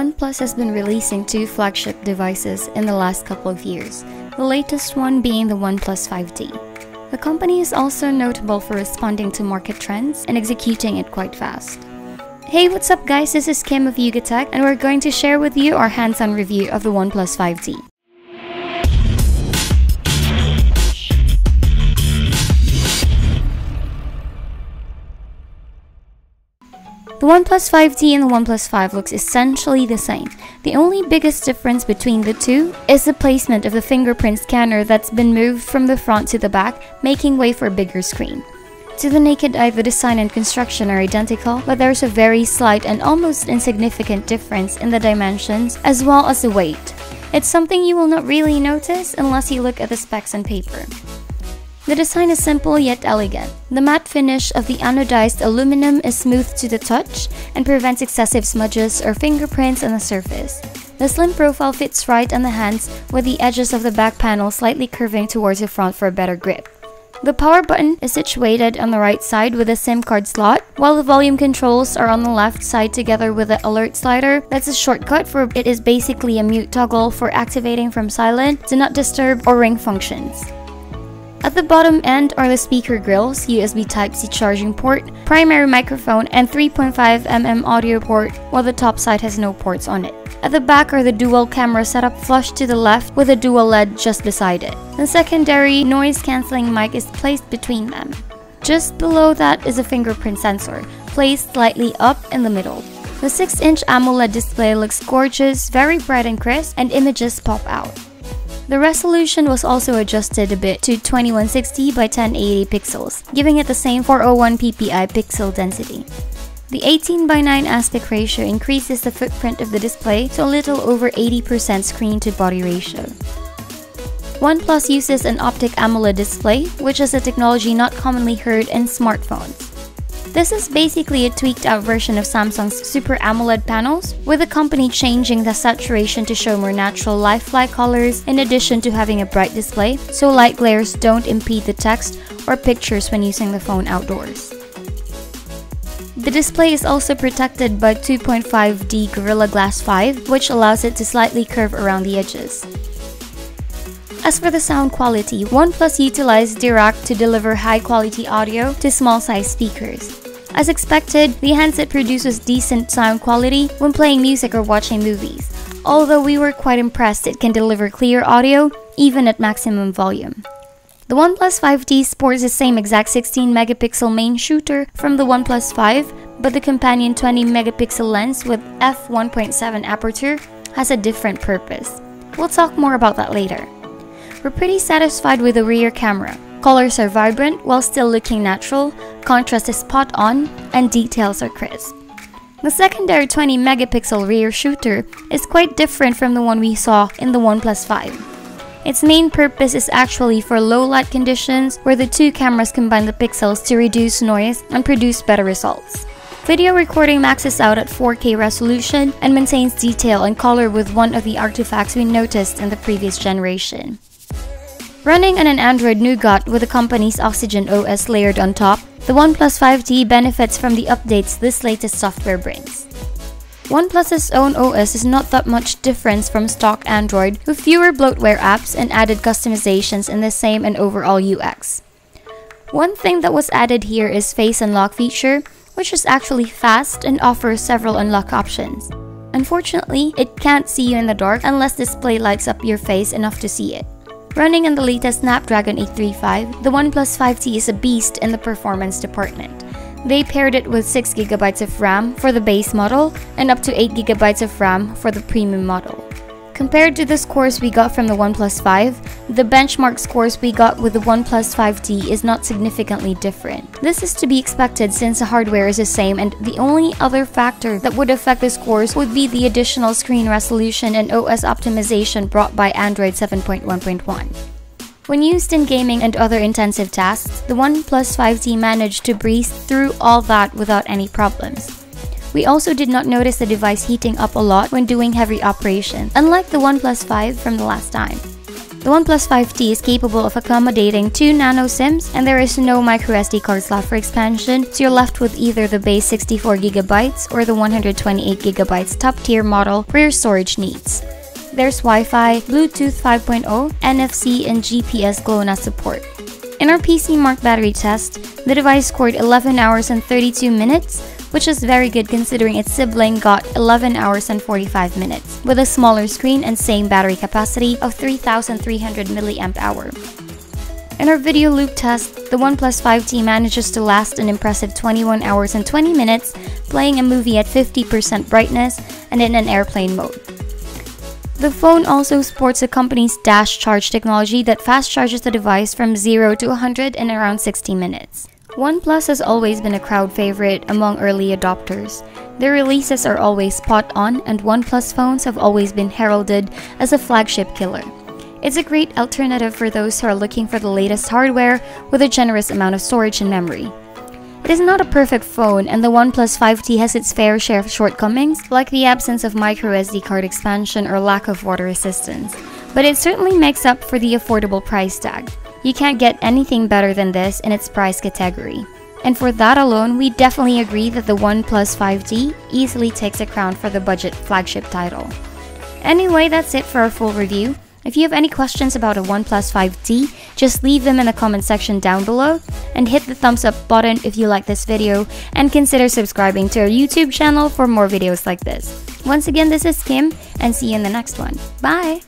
OnePlus has been releasing two flagship devices in the last couple of years, the latest one being the OnePlus 5T. The company is also notable for responding to market trends and executing it quite fast. Hey, what's up guys, this is Kim of Yuga Tech, and we're going to share with you our hands-on review of the OnePlus 5T. The OnePlus 5T and the OnePlus 5 looks essentially the same. The only biggest difference between the two is the placement of the fingerprint scanner that's been moved from the front to the back, making way for a bigger screen. To the naked eye, the design and construction are identical, but there's a very slight and almost insignificant difference in the dimensions as well as the weight. It's something you will not really notice unless you look at the specs on paper. The design is simple yet elegant. The matte finish of the anodized aluminum is smooth to the touch and prevents excessive smudges or fingerprints on the surface. The slim profile fits right on the hands, with the edges of the back panel slightly curving towards the front for a better grip. The power button is situated on the right side with a SIM card slot, while the volume controls are on the left side together with the alert slider. That's a shortcut for it is basically a mute toggle for activating from silent, do not disturb, or ring functions. At the bottom end are the speaker grills, USB Type-C charging port, primary microphone, and 3.5mm audio port, while the top side has no ports on it. At the back are the dual camera setup flush to the left with a dual LED just beside it. The secondary noise-cancelling mic is placed between them. Just below that is a fingerprint sensor, placed slightly up in the middle. The 6-inch AMOLED display looks gorgeous, very bright and crisp, and images pop out. The resolution was also adjusted a bit to 2160 by 1080 pixels, giving it the same 401 ppi pixel density. The 18:9 aspect ratio increases the footprint of the display to a little over 80% screen-to-body ratio. OnePlus uses an optic AMOLED display, which is a technology not commonly heard in smartphones. This is basically a tweaked-out version of Samsung's Super AMOLED panels, with the company changing the saturation to show more natural lifelike colors in addition to having a bright display, so light glares don't impede the text or pictures when using the phone outdoors. The display is also protected by 2.5D Gorilla Glass 5, which allows it to slightly curve around the edges. As for the sound quality, OnePlus utilized Dirac to deliver high-quality audio to small-sized speakers. As expected, the handset produces decent sound quality when playing music or watching movies, although we were quite impressed it can deliver clear audio even at maximum volume. The OnePlus 5T sports the same exact 16-megapixel main shooter from the OnePlus 5, but the companion 20-megapixel lens with f1.7 aperture has a different purpose. We'll talk more about that later. We're pretty satisfied with the rear camera. Colors are vibrant while still looking natural, contrast is spot on, and details are crisp. The secondary 20-megapixel rear shooter is quite different from the one we saw in the OnePlus 5. Its main purpose is actually for low light conditions where the two cameras combine the pixels to reduce noise and produce better results. Video recording maxes out at 4K resolution and maintains detail and color with one of the artifacts we noticed in the previous generation. Running on an Android Nougat with the company's Oxygen OS layered on top, the OnePlus 5T benefits from the updates this latest software brings. OnePlus's own OS is not that much different from stock Android, with fewer bloatware apps and added customizations in the same and overall UX. One thing that was added here is Face Unlock feature, which is actually fast and offers several unlock options. Unfortunately, it can't see you in the dark unless display lights up your face enough to see it. Running on the latest Snapdragon 835, the OnePlus 5T is a beast in the performance department. They paired it with 6GB of RAM for the base model and up to 8GB of RAM for the premium model. Compared to the scores we got from the OnePlus 5, the benchmark scores we got with the OnePlus 5T is not significantly different. This is to be expected since the hardware is the same, and the only other factor that would affect the scores would be the additional screen resolution and OS optimization brought by Android 7.1.1. When used in gaming and other intensive tasks, the OnePlus 5T managed to breeze through all that without any problems. We also did not notice the device heating up a lot when doing heavy operation, unlike the OnePlus 5 from the last time. The OnePlus 5T is capable of accommodating 2 nano SIMs, and there is no microSD card slot for expansion, so you're left with either the base 64GB or the 128GB top-tier model for your storage needs. There's Wi-Fi, Bluetooth 5.0, NFC, and GPS GLONASS support. In our PC Mark battery test, the device scored 11 hours and 32 minutes, which is very good considering its sibling got 11 hours and 45 minutes, with a smaller screen and same battery capacity of 3,300 mAh. In our video loop test, the OnePlus 5T manages to last an impressive 21 hours and 20 minutes, playing a movie at 50% brightness and in an airplane mode. The phone also sports the company's dash charge technology that fast charges the device from 0 to 100 in around 60 minutes. OnePlus has always been a crowd favorite among early adopters. Their releases are always spot on, and OnePlus phones have always been heralded as a flagship killer. It's a great alternative for those who are looking for the latest hardware with a generous amount of storage and memory. It is not a perfect phone, and the OnePlus 5T has its fair share of shortcomings, like the absence of microSD card expansion or lack of water resistance, but it certainly makes up for the affordable price tag. You can't get anything better than this in its price category. And for that alone, we definitely agree that the OnePlus 5T easily takes a crown for the budget flagship title. Anyway, that's it for our full review. If you have any questions about a OnePlus 5T, just leave them in the comment section down below, and hit the thumbs up button if you like this video, and consider subscribing to our YouTube channel for more videos like this. Once again, this is Kim, and see you in the next one. Bye!